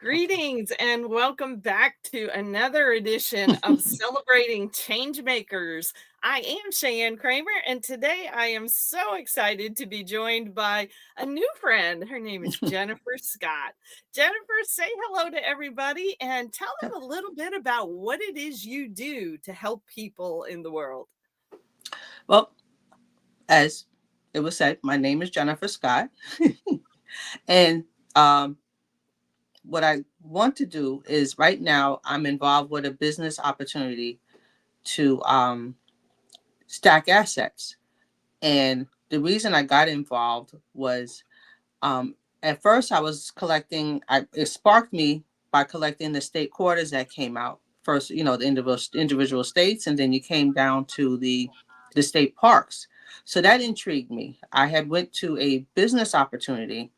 Greetings and welcome back to another edition of Celebrating Changemakers. I am Cheyenne Kramer, and today I am so excited to be joined by a new friend. Her name is Jennifer Scott. Jennifer, say hello to everybody and tell them a little bit about what it is you do to help people in the world. Well, as it was said, my name is Jennifer Scott. and um, what I want to do is right now I'm involved with a business opportunity to stack assets. And the reason I got involved was at first I was collecting, it sparked me by collecting the state quarters that came out. First, the individual states, and then you came down to the state parks. So that intrigued me. I had went to a business opportunity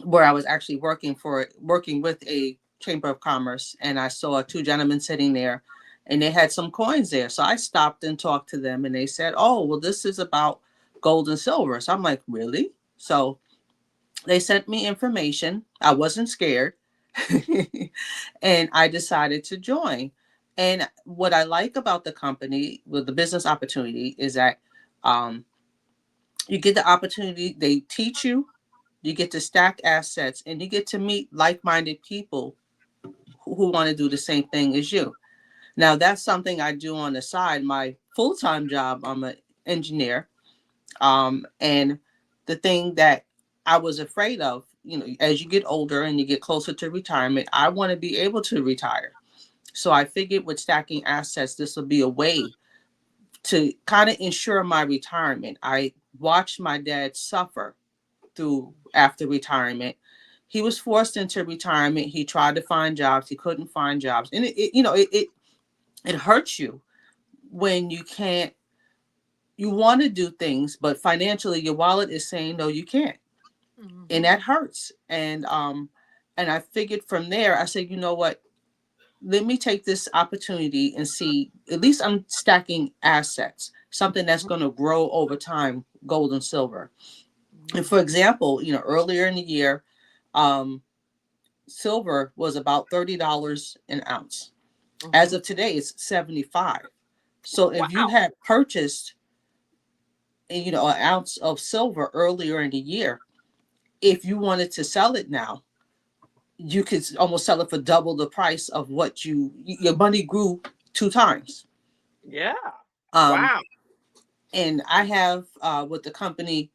where I was actually working with a chamber of commerce, and I saw two gentlemen sitting there, and they had some coins there. So I stopped and talked to them, and they said, "Oh, well, this is about gold and silver." So I'm like, "Really?" So they sent me information. I wasn't scared. And I decided to join. And what I like about the company, with the business opportunity, is that um, you get the opportunity, they teach you, you get to stack assets, and you get to meet like minded people who want to do the same thing as you. Now, that's something I do on the side. My full time job, I'm an engineer. And the thing that I was afraid of, as you get older and you get closer to retirement, I want to be able to retire. So I figured with stacking assets, this will be a way to kind of ensure my retirement. I watched my dad suffer through after retirement. He was forced into retirement. He tried to find jobs. He couldn't find jobs. And it hurts you when you can't, you want to do things, but financially your wallet is saying, no, you can't. And Mhm. that hurts. And I figured from there, I said, you know what? Let me take this opportunity and see, at least I'm stacking assets, something that's going to grow over time, gold and silver. And for example, earlier in the year, um, silver was about $30 an ounce. As Mhm. of today, it's 75. So if you Wow. had purchased, an ounce of silver earlier in the year, if you wanted to sell it now, you could almost sell it for double the price of what your money grew two times. Yeah. Um, Wow. and I have with the company,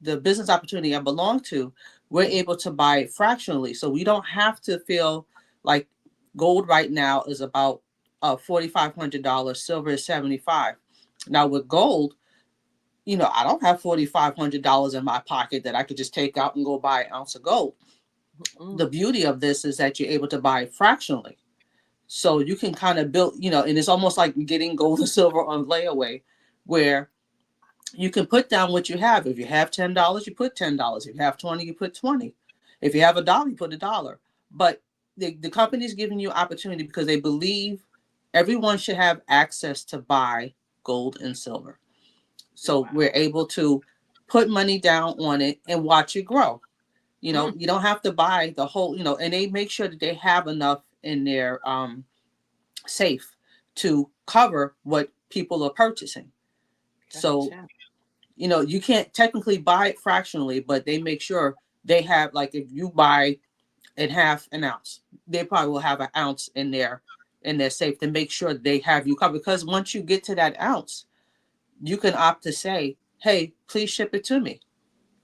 the business opportunity I belong to, we're able to buy it fractionally, so we don't have to feel like gold right now is about $4,500. Silver is 75. Now with gold, I don't have $4,500 in my pocket that I could just take out and go buy an ounce of gold. The Mm. beauty of this is that you're able to buy it fractionally. So you can kind of build, and it's almost like getting gold and silver on layaway, where you can put down what you have. If you have $10, you put $10. If you have 20, you put 20. If you have a dollar, you put a dollar. But the company's giving you opportunity because they believe everyone should have access to buy gold and silver. So we're Wow. able to put money down on it and watch it grow. Mm. You don't have to buy the whole, and they make sure that they have enough in their safe to cover what people are purchasing. So, Gotcha. you can't technically buy it fractionally, but they make sure they have, like, if you buy in half an ounce, they probably will have an ounce in their safe to make sure they have you covered. Because once you get to that ounce, you can opt to say, hey, please ship it to me.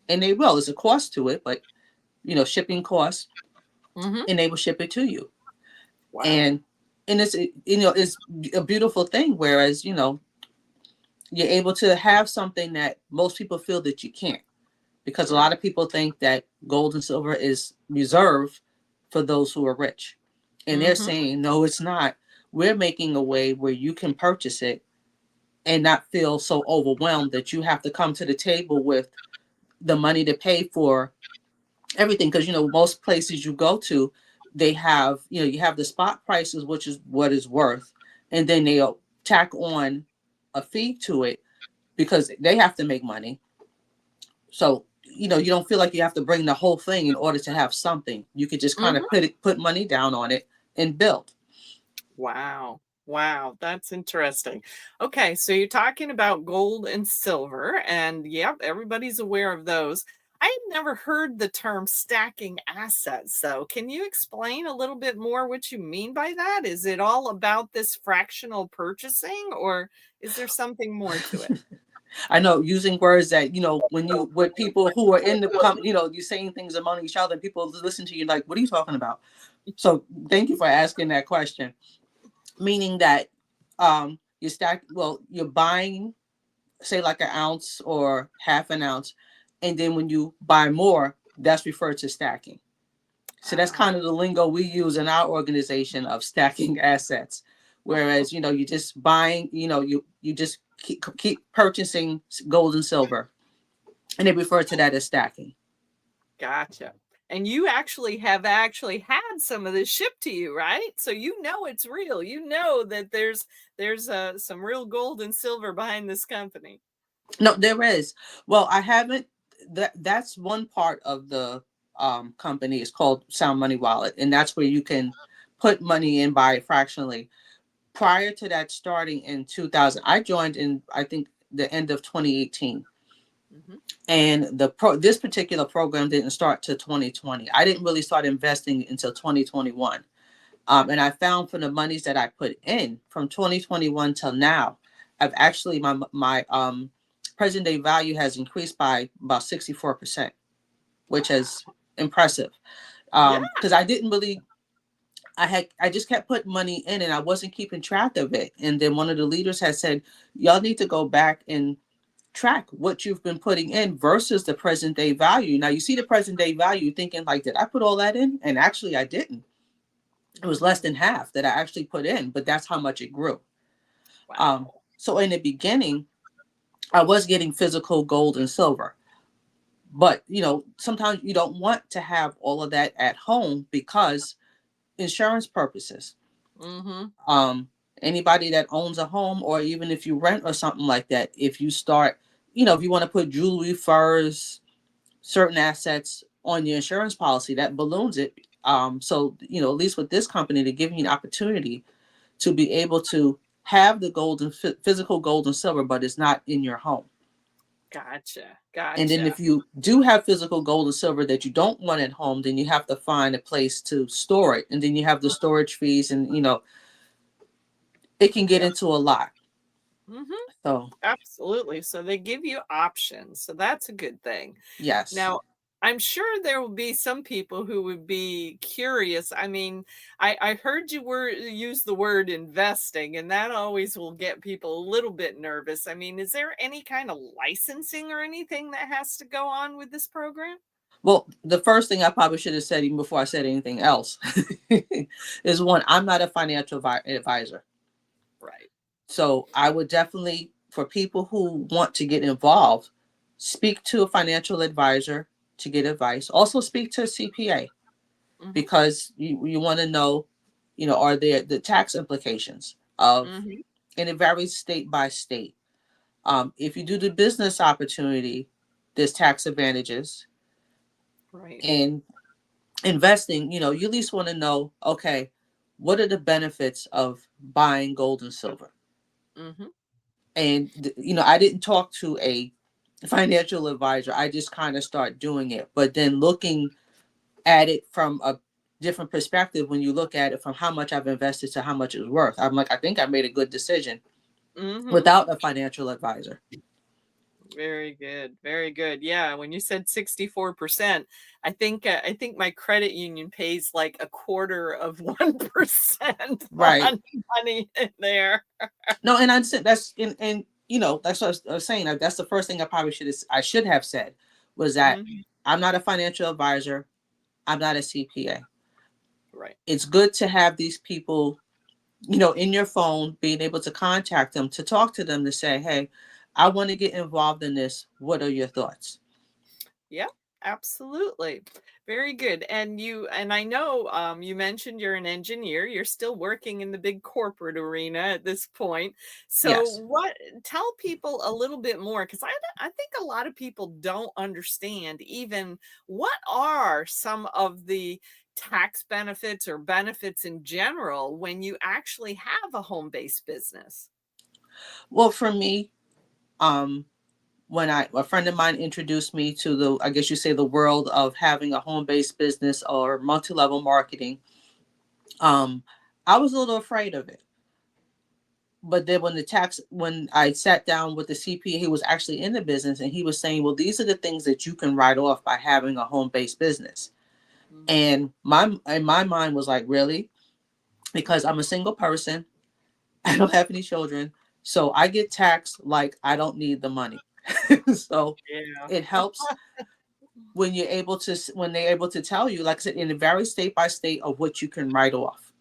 And they will. There's a cost to it, but shipping costs, Mhm. and they will ship it to you. Wow. And it's a beautiful thing. Whereas, you're able to have something that most people feel that you can't, because a lot Right. of people think that gold and silver is reserved for those who are rich. And they're Mhm. saying, no, it's not. We're making a way where you can purchase it and not feel so overwhelmed that you have to come to the table with the money to pay for everything. Because, most places you go to, they have, you have the spot prices, which is what is worth. And then they'll tack on a fee to it because they have to make money. So you don't feel like you have to bring the whole thing in order to have something. You could just kind of Mhm. put money down on it and build. Wow. Wow, that's interesting. Okay, so you're talking about gold and silver, and yep, everybody's aware of those. I had never heard the term stacking assets, though. Can you explain a little bit more what you mean by that? Is it all about this fractional purchasing, or is there something more to it? I know using words that, when you with people who are in the you saying things among each other, and people listen to you like, what are you talking about? So thank you for asking that question. Meaning that you're buying, say, like an ounce or half an ounce, and then when you buy more, that's referred to stacking. So that's Ah, kind of the lingo we use in our organization of stacking assets. Whereas, you're just buying, you just keep purchasing gold and silver, and they refer to that as stacking. gotcha. And you actually had some of this shipped to you, right? So you know it's real. You know that there's some real gold and silver behind this company. No, there is. Well, I haven't. That's one part of the company. It's called Sound Money Wallet, and that's where you can put money in by fractionally. Prior to that starting in 2000, I joined in, I think, the end of 2018. Mhm. And this particular program didn't start till 2020. I didn't really start investing until 2021. And I found from the monies that I put in from 2021 till now, I've actually my present day value has increased by about 64%, which Wow. is impressive. Yeah. Because I didn't really, I just kept putting money in and I wasn't keeping track of it. And then one of the leaders had said, y'all need to go back and track what you've been putting in versus the present day value. Now you see the present day value thinking like, did I put all that in? And actually I didn't. It was less Mhm. than half that I actually put in, but that's how much it grew. Wow. So in the beginning, I was getting physical gold and silver, but sometimes you don't want to have all of that at home because insurance purposes. Mhm. Um, Anybody that owns a home, or even if you rent or something like that, if you start, if you want to put jewelry, furs, certain assets on your insurance policy, that balloons it. So at least with this company, they give you an opportunity to be able to have the gold and physical gold and silver, but it's not in your home. Gotcha. And then Gotcha. if you do have physical gold and silver that you don't want at home, then you have to find a place to store it. And then you have the storage fees, and it can get Yep. into a lot. Mhm. So Absolutely. So they give you options. So that's a good thing. yes. Now, I'm sure there will be some people who would be curious. I mean, I heard you were use the word investing, and that always will get people a little bit nervous. I mean, is there any kind of licensing or anything that has to go on with this program? Well, the first thing I probably should have said even before I said anything else is one, I'm not a financial advisor. Right. So I would definitely, for people who want to get involved, speak to a financial advisor to get advice. Also speak to a CPA Mhm. because you want to know, are there the tax implications of, Mhm. and it varies state by state. If you do the business opportunity, there's tax advantages. Right. And investing, you at least want to know, okay, what are the benefits of buying gold and silver? Mhm. And I didn't talk to a financial advisor. I just kind of start doing it, but then looking at it from a different perspective, when you look at it from how much I've invested to how much it's worth, I'm like, I think I made a good decision Mhm. without a financial advisor. Very good, very good. Yeah, when you said 64%, I think my credit union pays like a quarter of 1% Right. on money in there. No, and I said that's and that's what I was saying. That's the first thing I should have said was that Mhm. I'm not a financial advisor. I'm not a CPA. Right. It's good to have these people, in your phone, being able to contact them, to talk to them, to say, hey, I want to get involved in this. What are your thoughts? Yeah. Absolutely. Very good. And I know you mentioned you're an engineer. You're still working in the big corporate arena at this point. So Yes. what tell people a little bit more because I think a lot of people don't understand even what are some of the tax benefits or benefits in general when you actually have a home-based business. Well, for me, um, when a friend of mine introduced me to the, I guess you say, the world of having a home-based business or multi-level marketing, um, I was a little afraid of it. But then when I sat down with the CPA, he was actually in the business, and he was saying, well, these are the things that you can write off by having a home-based business. Mhm. And my mind was like, really? Because I'm a single person, I don't have any children, so I get taxed like I don't need the money. So Yeah. it helps when when they're able to tell you, like I said, in a very state by state of what you can write off.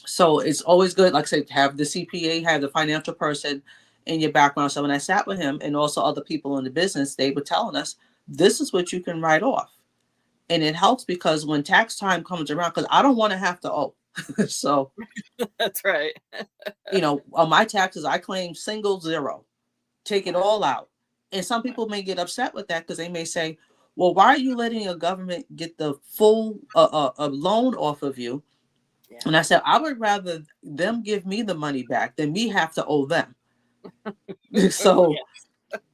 So it's always good, like I said, to have the CPA, have the financial person in your background. So when I sat with him and also other people in the business, they were telling us this is what you can write off. And it helps because when tax time comes around, because I don't want to have to owe. So, That's right. on my taxes, I claim single zero, take it Wow. all out. And some Wow. people may get upset with that because they may say, well, why are you letting a government get the full loan off of you? Yeah. And I said, I would rather them give me the money back than me have to owe them. so, Yeah.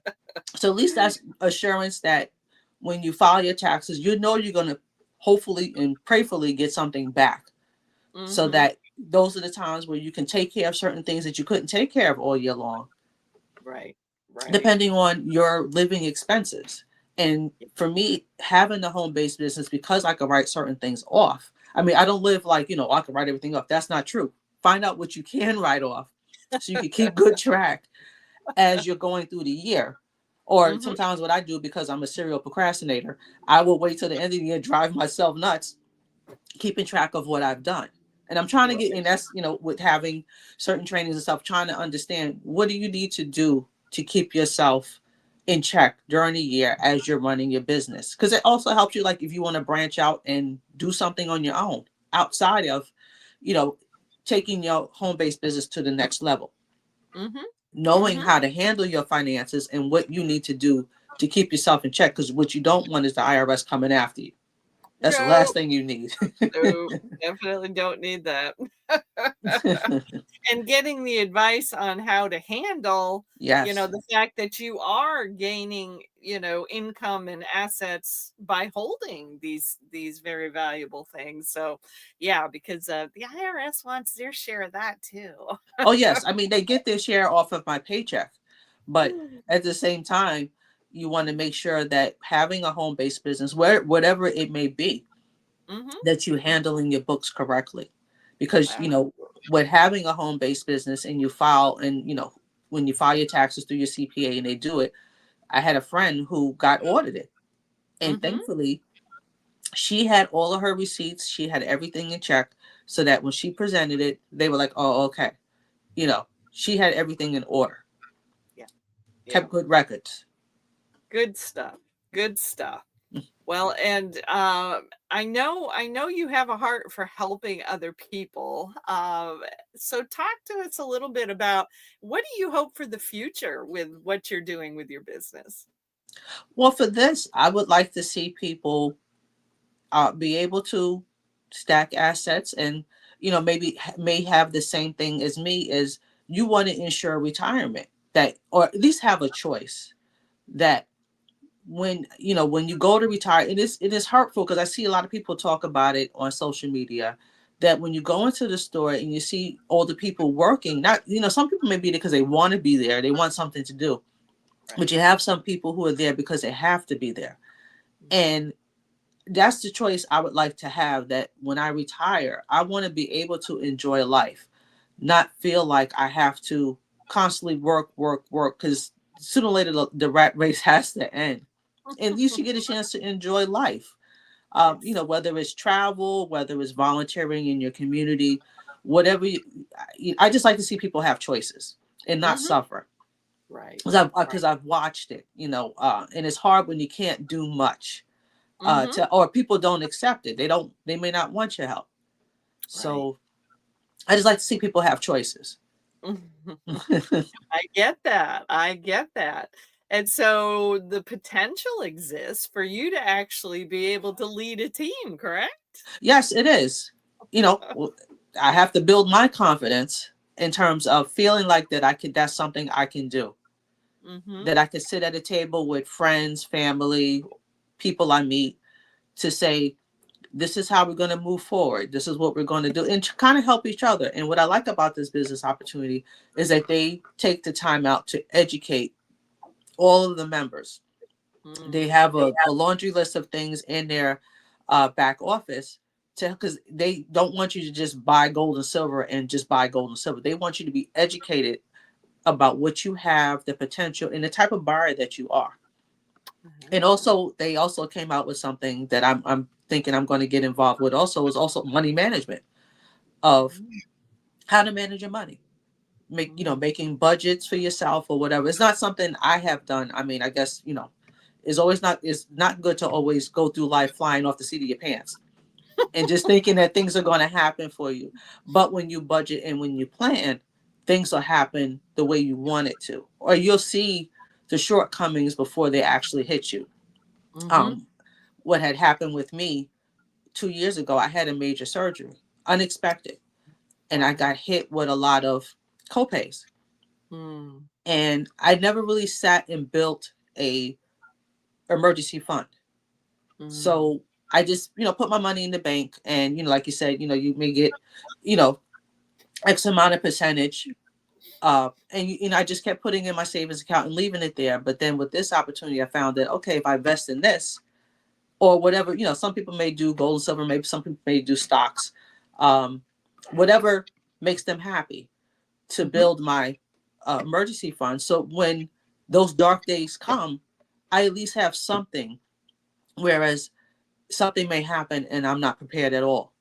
so at least that's assurance that when you file your taxes, you know you're going to hopefully and prayerfully get something back. So Mhm. that those are the times where you can take care of certain things that you couldn't take care of all year long, Right. Right. depending on your living expenses. And for me, having a home based business, because I can write certain things off. I mean, I don't live like, I can write everything off. That's not true. Find out what you can write off so you can keep good track as you're going through the year. Or Mhm. sometimes what I do, because I'm a serial procrastinator, I will wait till the end of the year, drive myself nuts, keeping track of what I've done. And I'm trying to get Right. in, that's, with having certain trainings and stuff, trying to understand what do you need to do to keep yourself in check during the year as you're running your business. Because it also helps you, like if you want to branch out and do something on your own outside of, you know, taking your home based business to the next level, Mhm. knowing Mhm. how to handle your finances and what you need to do to keep yourself in check. Because what you don't want is the IRS coming after you. That's the last No. thing you need. No, definitely don't need that. And getting the advice on how to handle, Yes. the fact that you are gaining, income and assets by holding these very valuable things. So, yeah, because, the IRS wants their share of that too. Oh, yes. I mean, they get their share off of my paycheck, but at the same time, you want to make sure that having a home-based business, whatever it may be, Mhm. that you handling your books correctly, because Absolutely. with having a home-based business and you file and when you file your taxes through your CPA and they do it, I had a friend who got audited, and Mhm. thankfully she had all of her receipts, she had everything in check, so that when she presented it, they were like, oh, okay. She had everything in order, Yeah. Yeah. kept good records. Good stuff. Good stuff. Mm. Well, and I know you have a heart for helping other people. So talk to us a little bit about what do you hope for the future with what you're doing with your business? Well, for this, I would like to see people be able to stack assets, and maybe may have the same thing as me, is you want to ensure retirement, that, or at least have a choice, that when you go to retire, it is hurtful because I see a lot of people talk about it on social media, that when you go into the store and you see all the people working, not, some people may be there because they want to be there, they want something to do, but Right. you have some people who are there because they have to be there. Mhm. And that's the choice I would like to have, that when I retire, I want to be able to enjoy life, not feel like I have to constantly work, work, work, because sooner or later the rat race has to end. At least you get a chance to enjoy life. Yes. Whether it's travel, whether it's volunteering in your community, whatever. I just like to see people have choices and not Mhm. suffer, Right. because I've Right. watched it, and it's hard when you can't do much. Mm-hmm. to, or people don't accept it. They may not want your help. Right. So I just like to see people have choices. I get that. I get that. And so the potential exists for you to actually be able to lead a team, correct? Yes, it is. You know, I have to build my confidence in terms of feeling like that that's something I can do. Mm-hmm. That I can sit at a table with friends, family, people I meet to say, this is how we're going to move forward. This is what we're going to do, and to kind of help each other. And what I like about this business opportunity is that they take the time out to educate all of the members. They Mm. have a laundry list of things in their back office to, because they don't want you to just buy gold and silver and just buy gold and silver. They want you to be educated about what you have, the potential, and the type of buyer that you are. And Ah. also, they also came out with something that I'm thinking I'm going to get involved with. Also, is also money management, of Mm, how to manage your money, mm, making budgets for yourself or whatever. It's not something I have done. I mean, I guess it's not good to always go through life flying off the seat of your pants and just thinking that things are going to happen for you. But when you budget and when you plan, things will happen the way you want it to, or you'll see the shortcomings before they actually hit you. mhm. Um, what had happened with me 2 years ago, I had a major surgery, unexpected, and I Wow. got hit with a lot of copays. Mm, And I never really sat and built a emergency fund. mm, So I just, put my money in the bank, and, like you said, you may get, you know, X amount of percentage. And I just kept putting in my savings account and leaving it there. But then with this opportunity, I found that, okay, if I invest in this or whatever, some people may do gold and silver, maybe some people may do stocks, um, whatever makes them happy, to mhm. build my emergency fund. So when those dark days come, I at least have something. Whereas something may happen and I'm not prepared at all,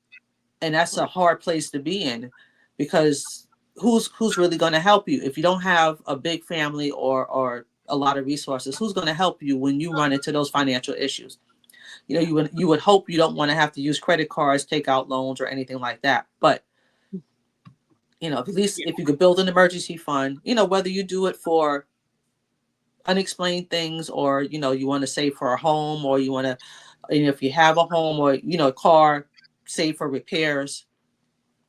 and that's a Right. hard place to be in, because who's really going to help you if you don't have a big family or a lot of resources? Who's going to help you when you run into those financial issues? Yeah. You would hope you don't want to have to use credit cards, take out loans, or anything like that. But at least Yeah. if you could build an emergency fund, whether you do it for unexplained things, or you want to save for a home, or you want to, if you have a home or a car, save for repairs,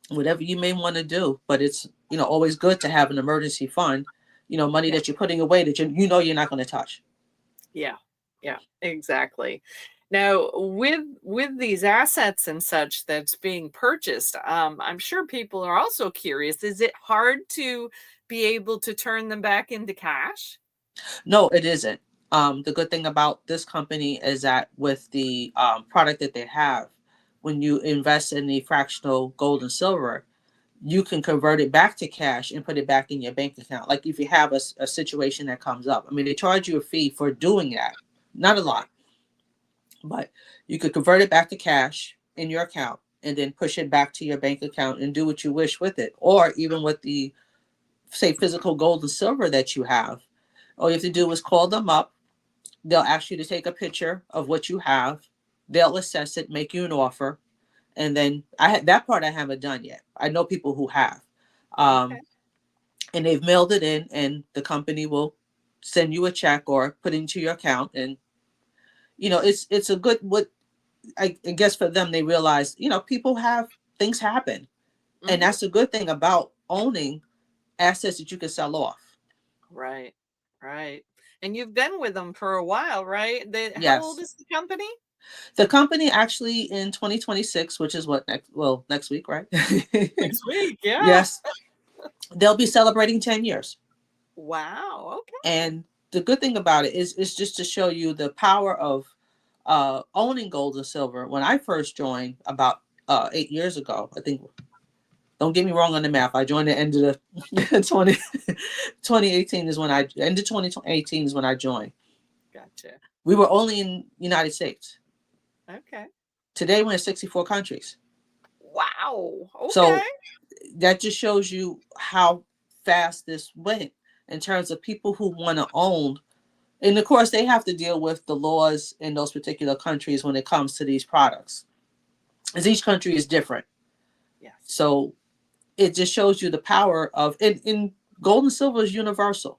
whatever you may want to do. But it's always good to have an emergency fund, money Yeah. that you're putting away that you're not going to touch. Yeah. Yeah. Exactly. Now, with these assets and such that's being purchased, I'm sure people are also curious. Is it hard to be able to turn them back into cash? No, it isn't. The good thing about this company is that with the product that they have, when you invest in the fractional gold and silver, you can convert it back to cash and put it back in your bank account. Like if you have a situation that comes up, I mean, they charge you a fee for doing that, not a Right. lot, but you could convert it back to cash in your account and then push it back to your bank account and do what you wish with it. Or even with the, say, physical gold and silver that you have, all you have to do is call them up. They'll ask you to take a picture of what you have. They'll assess it, make you an offer, and then I had that part I haven't done yet. I know people who have, Okay. um, and they've mailed it in, and the company will send you a check or put it into your account. And it's a good, what I guess for them, they realize, people have, things happen, and Mhm. that's a good thing about owning assets that you can sell off. Right. Right. And you've been with them for a while, right? How old Yes, is the company? the company actually in 2026, which is what, next week, right? Next week. Yeah. Yes, they'll be celebrating 10 years. Wow. Okay. And the good thing about it is just to show you the power of owning gold and silver. When I first joined about 8 years ago, I think, don't get me wrong on the math, I joined the end of the 2018 is when end of 2018 is when I joined. Gotcha. We were only in United States. Okay. Today we're in 64 countries. Wow. Okay. So that just shows you how fast this went in terms of people who want to own And of course, they have to deal with the laws in those particular countries when it comes to these products, as each country is different. Yes. So it just shows you the power of in gold and silver is universal.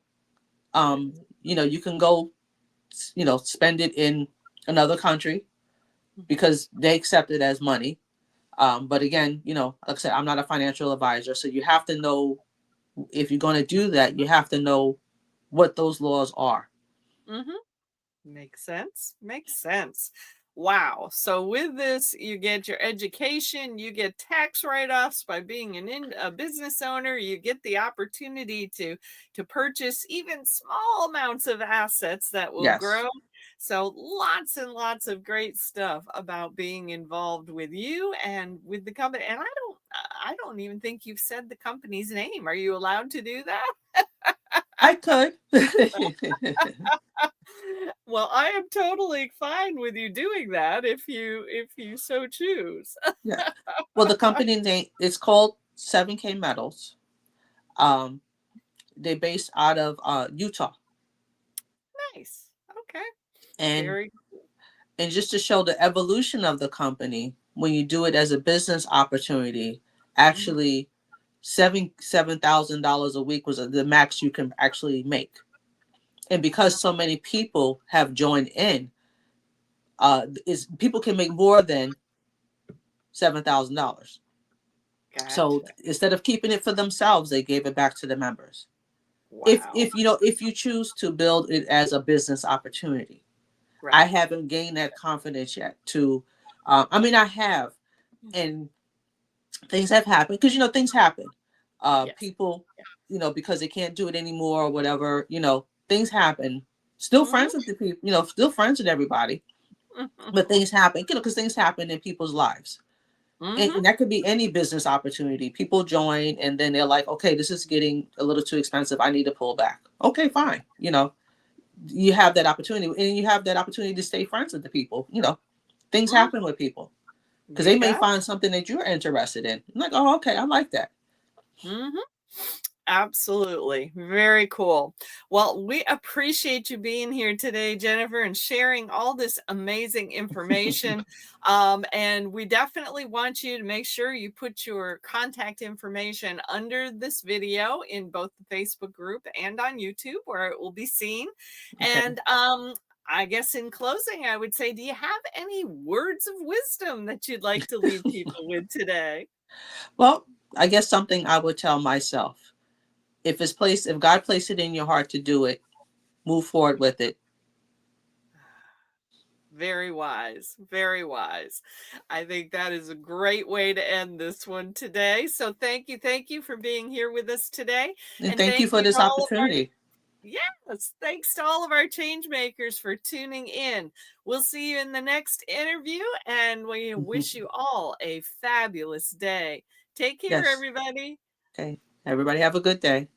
You can go, spend it in another country because they accept it as money. But again, like I said, I'm not a financial advisor, so you have to know, if you're going to do that, you have to know what those laws are. Mm-hmm. Makes sense. Makes sense. Wow. So with this, you get your education, you get tax write-offs by being a business owner, you get the opportunity to purchase even small amounts of assets that will Yes. grow. So lots and lots of great stuff about being involved with you and with the company. And I don't even think you've said the company's name. Are you allowed to do that? I could. Well, I am totally fine with you doing that if you so choose. Yeah. Well, the company name, it's called 7K Metals. Um, they're based out of Utah, Nice. Okay. and Very just to show the evolution of the company, when you do it as a business opportunity, actually $7,000 a week was the max you can actually make. And because so many people have joined in, is people can make more than $7,000. So gotcha. instead of keeping it for themselves, they gave it back to the members. If Wow. if you know if you choose to build it as a business opportunity, I Right. haven't gained that confidence yet. To, I mean, I have, and things have happened because things happen. Yes. People, because they can't do it anymore or whatever. Things happen. Still Mm-hmm. friends with the people. Still friends with everybody, but things happen. Because things happen in people's lives. And, Mm-hmm. and that could be any business opportunity. People join and then they're like, okay, this is getting a little too expensive. I need to pull back. Okay, fine. You have that opportunity, and you have that opportunity to stay friends with the people. Things Mm-hmm. happen with people because You they may got find something that you're interested in. I'm like, oh, okay, I like that. it. Mm-hmm. Absolutely. Very cool. Well, we appreciate you being here today, Jennifer, and sharing all this amazing information. And we definitely want you to make sure you put your contact information under this video in both the Facebook group and on YouTube, where it will be seen. Okay. And I guess in closing, I would say, do you have any words of wisdom that you'd like to leave people with today? Well, I guess something I would tell myself: if God placed it in your heart to do it, move forward with it. Very wise. Very wise. I think that is a great way to end this one today. So thank you. Thank you for being here with us today. And And thank you thank for you this to all of our, opportunity. yes, thanks to all of our change makers for tuning in. We'll see you in the next interview and we wish you all a fabulous day. Take care, Yes. everybody. Okay. Everybody have a good day.